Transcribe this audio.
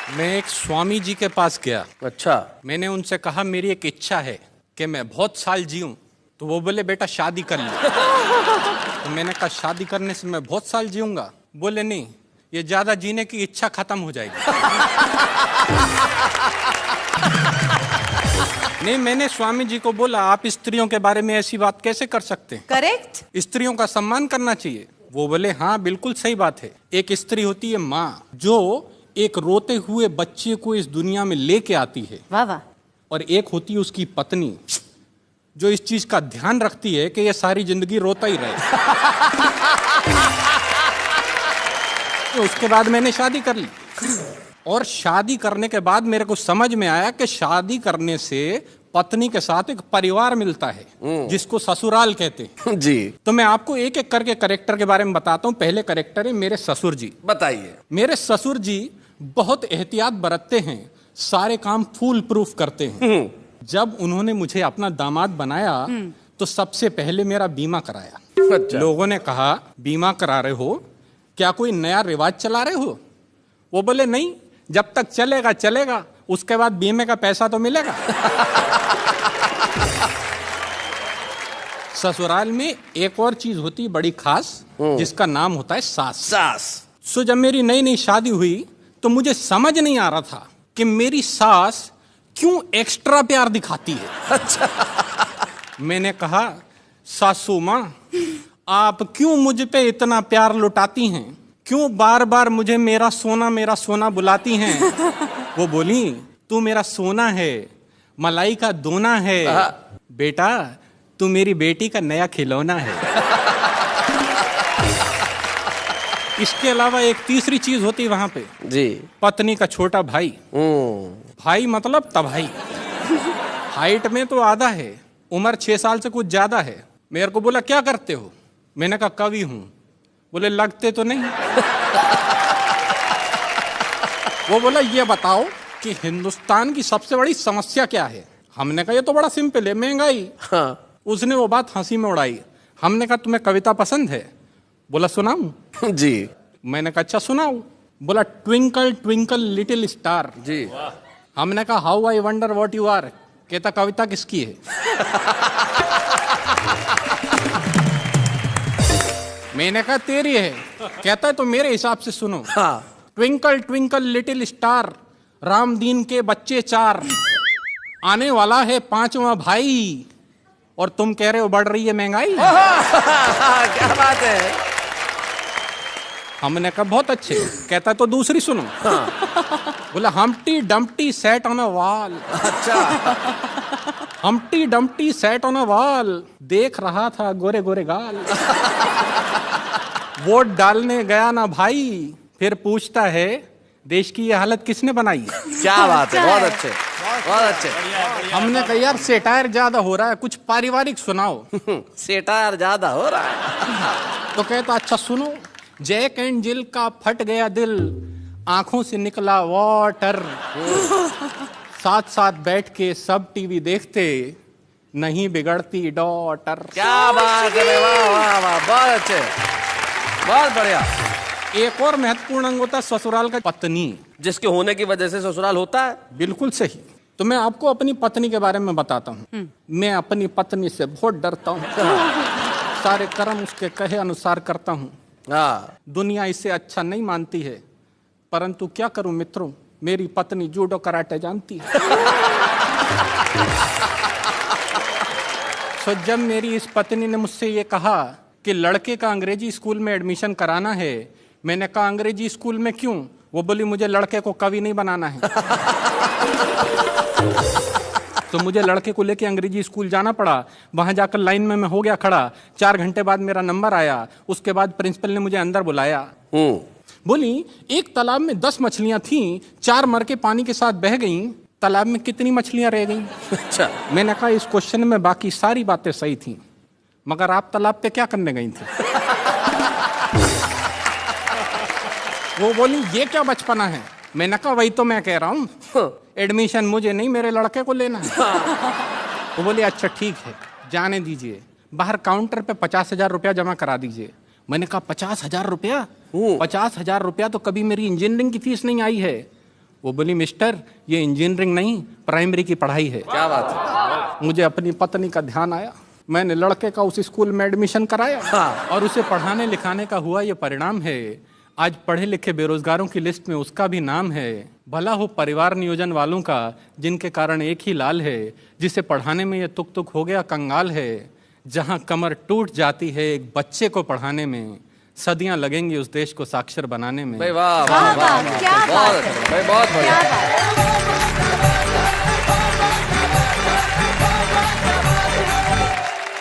मैं एक स्वामी जी के पास गया। अच्छा। मैंने उनसे कहा मेरी एक इच्छा है कि मैं बहुत साल जीऊं। तो वो बोले बेटा शादी कर ले। तो मैंने कहा शादी करने से मैं बहुत साल जीऊंगा? बोले नहीं, ये ज्यादा जीने की इच्छा खत्म हो जाएगी। नहीं, मैंने स्वामी जी को बोला आप स्त्रियों के बारे में ऐसी बात कैसे कर सकते हैं? करेक्ट। स्त्रियों का सम्मान करना चाहिए। वो बोले हाँ बिल्कुल सही बात है। एक स्त्री होती है माँ, जो एक रोते हुए बच्चे को इस दुनिया में लेके आती है। वाह वाह। और एक होती है उसकी पत्नी, जो इस चीज का ध्यान रखती है कि ये सारी जिंदगी रोता ही रहे। तो उसके बाद मैंने शादी कर ली। और शादी करने के बाद मेरे को समझ में आया कि शादी करने से पत्नी के साथ एक परिवार मिलता है जिसको ससुराल कहते हैं। जी। तो मैं आपको एक एक करके कैरेक्टर के बारे में बताता हूँ। पहले कैरेक्टर है मेरे ससुर जी। बताइए। मेरे ससुर जी बहुत एहतियात बरतते हैं, सारे काम फूल प्रूफ करते हैं। जब उन्होंने मुझे अपना दामाद बनाया तो सबसे पहले मेरा बीमा कराया। अच्छा। लोगों ने कहा बीमा करा रहे हो, क्या कोई नया रिवाज चला रहे हो? वो बोले नहीं, जब तक चलेगा चलेगा, उसके बाद बीमे का पैसा तो मिलेगा। ससुराल में एक और चीज होती बड़ी खास, जिसका नाम होता है सास। सास। सो जब मेरी नई नई शादी हुई तो मुझे समझ नहीं आ रहा था कि मेरी सास क्यों एक्स्ट्रा प्यार दिखाती है। अच्छा। मैंने कहा सासू माँ, आप क्यों मुझ पे इतना प्यार लुटाती हैं? क्यों बार बार मुझे मेरा सोना बुलाती हैं? वो बोली तू मेरा सोना है, मलाई का दोना है, बेटा तू मेरी बेटी का नया खिलौना है। इसके अलावा एक तीसरी चीज होती वहां पे जी। पत्नी का छोटा भाई। भाई मतलब तभाई। हाइट में तो आधा है, उम्र 6 साल से कुछ ज्यादा है। मेरे को बोला क्या करते हो? मैंने कहा कवि हूं। बोले लगते तो नहीं। वो बोला ये बताओ कि हिंदुस्तान की सबसे बड़ी समस्या क्या है? हमने कहा ये तो बड़ा सिंपल है, महंगाई। हाँ। उसने वो बात हंसी में उड़ाई। हमने कहा तुम्हें कविता पसंद है? बोला सुनाऊं? जी। मैंने कहा अच्छा सुनाओ। बोला ट्विंकल ट्विंकल लिटिल स्टार। जी। हमने कहा how I wonder what you are. कहता कविता किसकी है? मैंने कहा तेरी है। कहता है तो मेरे हिसाब से सुनो। हाँ। Twinkle twinkle little star, Ram दीन के बच्चे 4, आने वाला है 5वां भाई, और तुम कह रहे हो बढ़ रही है महंगाई। क्या बात है। हमने कहा बहुत अच्छे। कहता तो दूसरी सुनो। बोला Humpty Dumpty sat on a wall. अच्छा। Humpty Dumpty sat on a wall, देख रहा था गोरे गोरे गाल। वोट डालने गया ना भाई, फिर पूछता है देश की ये हालत किसने बनाई? क्या बात है, बहुत अच्छे, बहुत अच्छे। हमने कहा यार सेटायर ज्यादा हो रहा है, कुछ पारिवारिक सुनाओ। सेटायर ज्यादा हो रहा है। तो कहता अच्छा सुनो, जैक एंड जिल का फट गया दिल, आंखों से निकला वाटर, साथ साथ बैठ के सब टीवी देखते, नहीं बिगड़ती डॉटर। क्या बात है, वाह वाह वाह, बहुत अच्छे, बहुत बढ़िया। एक और महत्वपूर्ण अंग होता है ससुराल का पत्नी, जिसके होने की वजह से ससुराल होता है। बिल्कुल सही। तो मैं आपको अपनी पत्नी के बारे में बताता हूँ। मैं अपनी पत्नी से बहुत डरता हूँ। सारे कर्म उसके कहे अनुसार करता हूँ। हाँ। दुनिया इसे अच्छा नहीं मानती है, परंतु क्या करूं मित्रों, मेरी पत्नी जूडो कराटे जानती है। तो जब मेरी इस पत्नी ने मुझसे ये कहा कि लड़के का अंग्रेजी स्कूल में एडमिशन कराना है, मैंने कहा अंग्रेजी स्कूल में क्यों? वो बोली मुझे लड़के को कवि नहीं बनाना है। तो मुझे लड़के को लेके अंग्रेजी स्कूल जाना पड़ा। वहां जाकर लाइन में मैं हो गया खड़ा। 4 घंटे बाद मेरा नंबर आया। उसके बाद प्रिंसिपल ने मुझे अंदर बुलाया। बोली एक तालाब में 10 मछलियां थीं, 4 मर के पानी के साथ बह गईं, तालाब में कितनी मछलियां रह गईं? अच्छा। मैंने कहा इस क्वेश्चन में बाकी सारी बातें सही थीं, मगर आप तालाब पे क्या करने गई थी? वो बोली ये क्या बचपना है? मैंने कहा वही तो मैं कह रहा हूँ, एडमिशन मुझे नहीं मेरे लड़के को लेना है। वो बोली अच्छा ठीक है, जाने दीजिए, बाहर काउंटर पे 50,000 रुपया जमा करा दीजिए। मैंने कहा 50,000 रुपया? 50,000 रुपया तो कभी मेरी इंजीनियरिंग की फीस नहीं आई है। वो बोली मिस्टर ये इंजीनियरिंग नहीं प्राइमरी की पढ़ाई है। क्या बात है। मुझे अपनी पत्नी का ध्यान आया, मैंने लड़के का उस स्कूल में एडमिशन कराया हाँ। और उसे पढ़ाने लिखाने का हुआ ये परिणाम है। आज पढ़े लिखे बेरोजगारों की लिस्ट में उसका भी नाम है। भला हो परिवार नियोजन वालों का जिनके कारण एक ही लाल है, जिसे पढ़ाने में ये तुक तुक हो गया कंगाल है। जहां कमर टूट जाती है एक बच्चे को पढ़ाने में, सदियां लगेंगी उस देश को साक्षर बनाने में। भाई वाह क्या वाह वाह बात, क्या बहुत बात है। भाई बहुत बढ़िया। क्या बात।